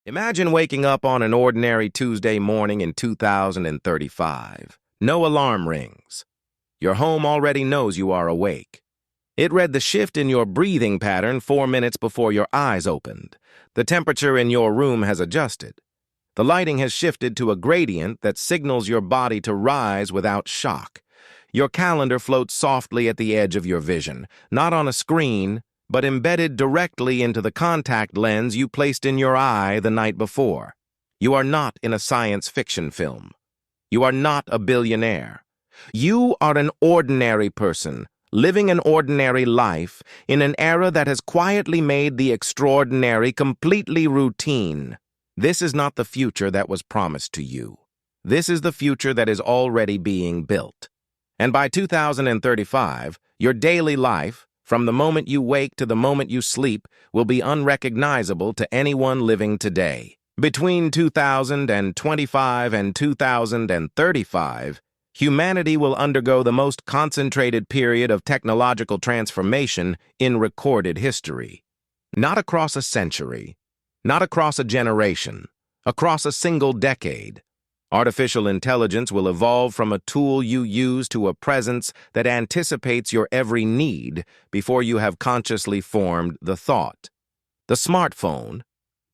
Imagine waking up on an ordinary Tuesday morning in 2035. No alarm rings. Your home already knows you are awake. It read the shift in your breathing pattern 4 minutes before your eyes opened. The temperature in your room has adjusted. The lighting has shifted to a gradient that signals your body to rise without shock. Your calendar floats softly at the edge of your vision, not on a screen, but embedded directly into the contact lens you placed in your eye the night before. You are not in a science fiction film. You are not a billionaire. You are an ordinary person, living an ordinary life in an era that has quietly made the extraordinary completely routine. This is not the future that was promised to you. This is the future that is already being built. And by 2035, your daily life, from the moment you wake to the moment you sleep, will be unrecognizable to anyone living today. Between 2025 and 2035, humanity will undergo the most concentrated period of technological transformation in recorded history. Not across a century, not across a generation, across a single decade. Artificial intelligence will evolve from a tool you use to a presence that anticipates your every need before you have consciously formed the thought. The smartphone,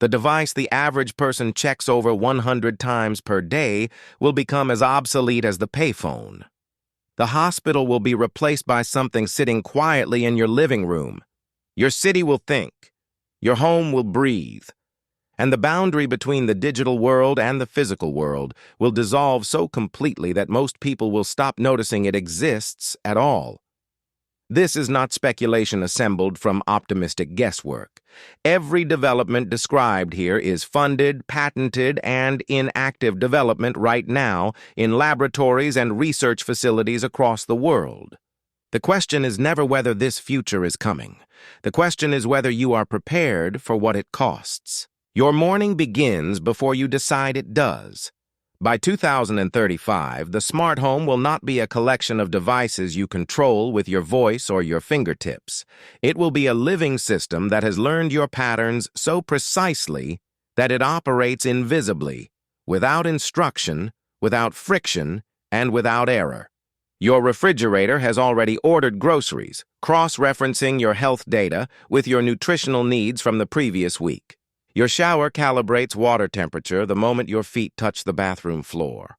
the device the average person checks over 100 times per day, will become as obsolete as the payphone. The hospital will be replaced by something sitting quietly in your living room. Your city will think. Your home will breathe. And the boundary between the digital world and the physical world will dissolve so completely that most people will stop noticing it exists at all. This is not speculation assembled from optimistic guesswork. Every development described here is funded, patented, and in active development right now in laboratories and research facilities across the world. The question is never whether this future is coming. The question is whether you are prepared for what it costs. Your morning begins before you decide it does. By 2035, the smart home will not be a collection of devices you control with your voice or your fingertips. It will be a living system that has learned your patterns so precisely that it operates invisibly, without instruction, without friction, and without error. Your refrigerator has already ordered groceries, cross-referencing your health data with your nutritional needs from the previous week. Your shower calibrates water temperature the moment your feet touch the bathroom floor.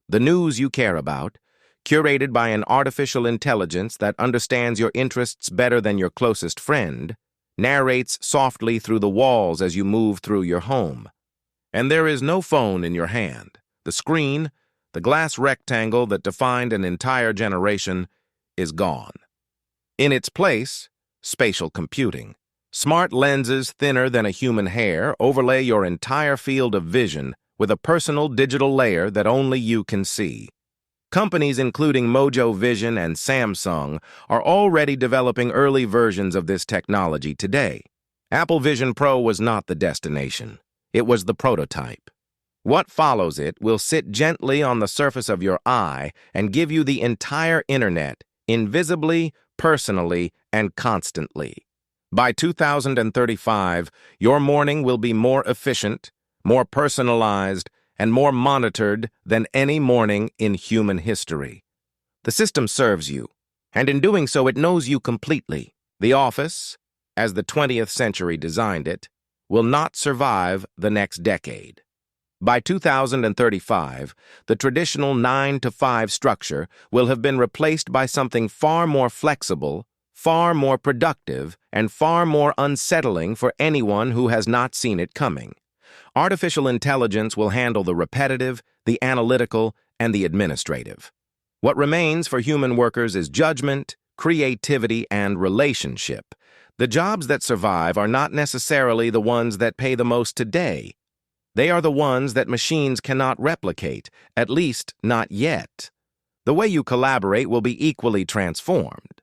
The news you care about, curated by an artificial intelligence that understands your interests better than your closest friend, narrates softly through the walls as you move through your home. And there is no phone in your hand. The screen, the glass rectangle that defined an entire generation, is gone. In its place, spatial computing. Smart lenses thinner than a human hair overlay your entire field of vision with a personal digital layer that only you can see. Companies including Mojo Vision and Samsung are already developing early versions of this technology today. Apple Vision Pro was not the destination. It was the prototype. What follows it will sit gently on the surface of your eye and give you the entire internet, invisibly, personally, and constantly. By 2035, your morning will be more efficient, more personalized, and more monitored than any morning in human history. The system serves you, and in doing so it knows you completely. The office, as the 20th century designed it, will not survive the next decade. By 2035, the traditional 9-to-5 structure will have been replaced by something far more flexible, far more productive, and far more unsettling for anyone who has not seen it coming. Artificial intelligence will handle the repetitive, the analytical, and the administrative. What remains for human workers is judgment, creativity, and relationship. The jobs that survive are not necessarily the ones that pay the most today. They are the ones that machines cannot replicate, at least not yet. The way you collaborate will be equally transformed.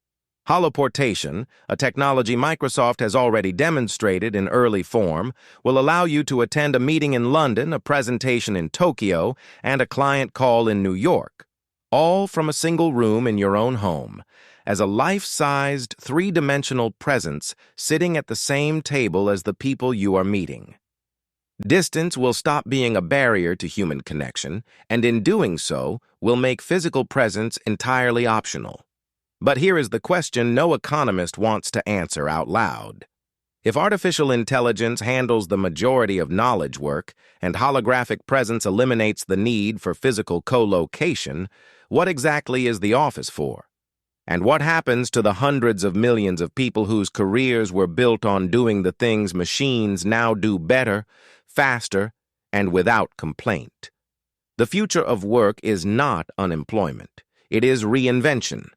Holoportation, a technology Microsoft has already demonstrated in early form, will allow you to attend a meeting in London, a presentation in Tokyo, and a client call in New York, all from a single room in your own home, as a life-sized, three-dimensional presence sitting at the same table as the people you are meeting. Distance will stop being a barrier to human connection, and in doing so, will make physical presence entirely optional. But here is the question no economist wants to answer out loud. If artificial intelligence handles the majority of knowledge work and holographic presence eliminates the need for physical co-location, what exactly is the office for? And what happens to the hundreds of millions of people whose careers were built on doing the things machines now do better, faster, and without complaint? The future of work is not unemployment. It is reinvention.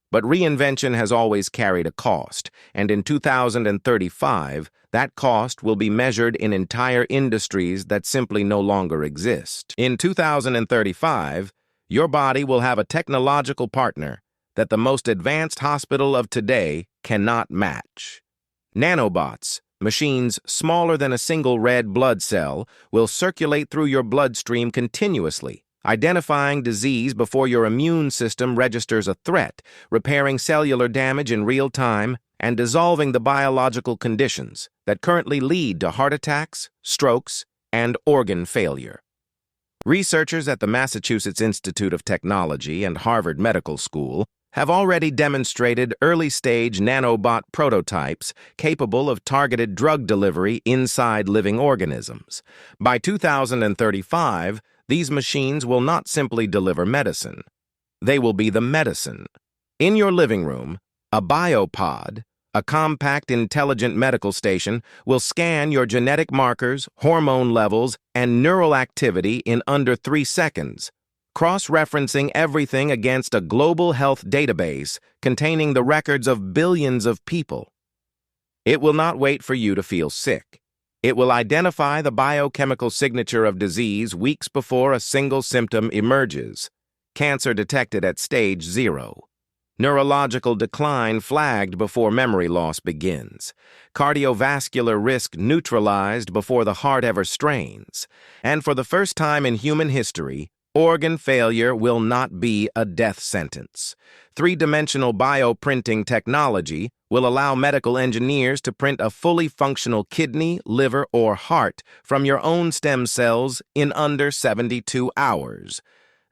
But reinvention has always carried a cost, and in 2035, that cost will be measured in entire industries that simply no longer exist. In 2035, your body will have a technological partner that the most advanced hospital of today cannot match. Nanobots, machines smaller than a single red blood cell, will circulate through your bloodstream continuously, identifying disease before your immune system registers a threat, repairing cellular damage in real time, and dissolving the biological conditions that currently lead to heart attacks, strokes, and organ failure. Researchers at the Massachusetts Institute of Technology and Harvard Medical School have already demonstrated early-stage nanobot prototypes capable of targeted drug delivery inside living organisms. By 2035, these machines will not simply deliver medicine. They will be the medicine. In your living room, a biopod, a compact, intelligent medical station, will scan your genetic markers, hormone levels, and neural activity in under 3 seconds, cross-referencing everything against a global health database containing the records of billions of people. It will not wait for you to feel sick. It will identify the biochemical signature of disease weeks before a single symptom emerges. Cancer detected at stage 0. Neurological decline flagged before memory loss begins. Cardiovascular risk neutralized before the heart ever strains. And for the first time in human history, organ failure will not be a death sentence. 3-dimensional bioprinting technology will allow medical engineers to print a fully functional kidney, liver, or heart from your own stem cells in under 72 hours.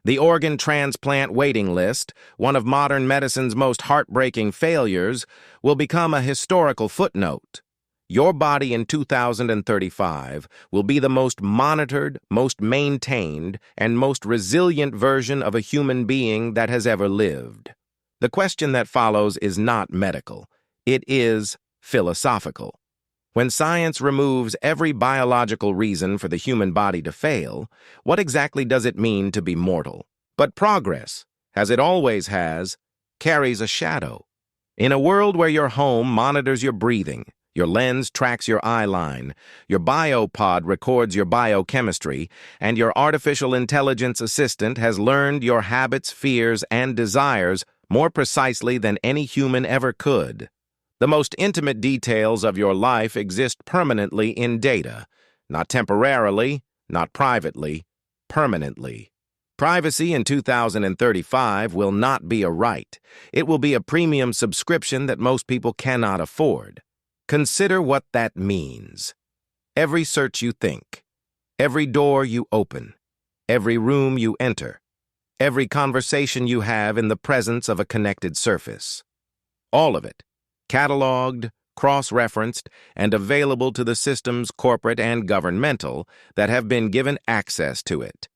The organ transplant waiting list, one of modern medicine's most heartbreaking failures, will become a historical footnote. Your body in 2035 will be the most monitored, most maintained, and most resilient version of a human being that has ever lived. The question that follows is not medical. It is philosophical. When science removes every biological reason for the human body to fail, what exactly does it mean to be mortal? But progress, as it always has, carries a shadow. In a world where your home monitors your breathing, your lens tracks your eye line, your biopod records your biochemistry, and your artificial intelligence assistant has learned your habits, fears, and desires more precisely than any human ever could. The most intimate details of your life exist permanently in data, not temporarily, not privately, permanently. Privacy in 2035 will not be a right. It will be a premium subscription that most people cannot afford. Consider what that means. Every search you think, every door you open, every room you enter, every conversation you have in the presence of a connected surface. All of it, cataloged, cross-referenced, and available to the systems, corporate and governmental, that have been given access to it.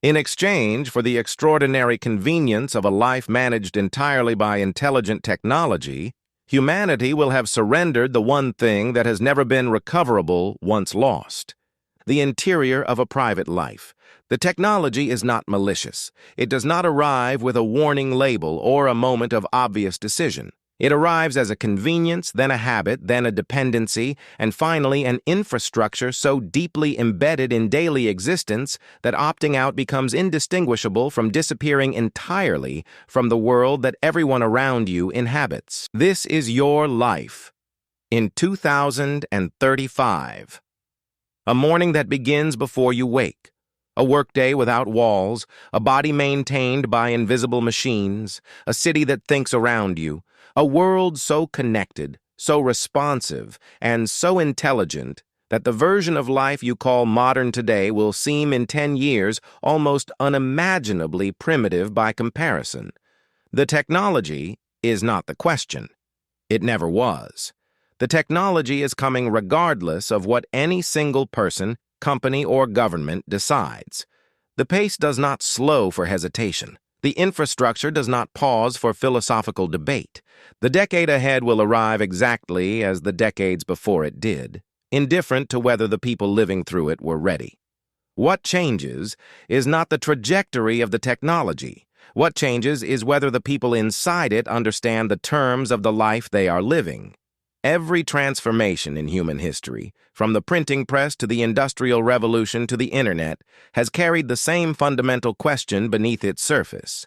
In exchange for the extraordinary convenience of a life managed entirely by intelligent technology, humanity will have surrendered the one thing that has never been recoverable once lost: the interior of a private life. The technology is not malicious. It does not arrive with a warning label or a moment of obvious decision. It arrives as a convenience, then a habit, then a dependency, and finally an infrastructure so deeply embedded in daily existence that opting out becomes indistinguishable from disappearing entirely from the world that everyone around you inhabits. This is your life in 2035. A morning that begins before you wake. A workday without walls, a body maintained by invisible machines, a city that thinks around you, a world so connected, so responsive, and so intelligent that the version of life you call modern today will seem in 10 years almost unimaginably primitive by comparison. The technology is not the question. It never was. The technology is coming regardless of what any single person, company, or government decides. The pace does not slow for hesitation. The infrastructure does not pause for philosophical debate. The decade ahead will arrive exactly as the decades before it did, indifferent to whether the people living through it were ready. What changes is not the trajectory of the technology. What changes is whether the people inside it understand the terms of the life they are living. Every transformation in human history, from the printing press to the Industrial Revolution to the Internet, has carried the same fundamental question beneath its surface.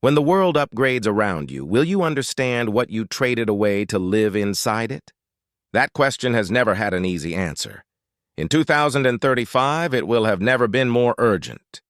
When the world upgrades around you, will you understand what you traded away to live inside it? That question has never had an easy answer. In 2035, it will have never been more urgent.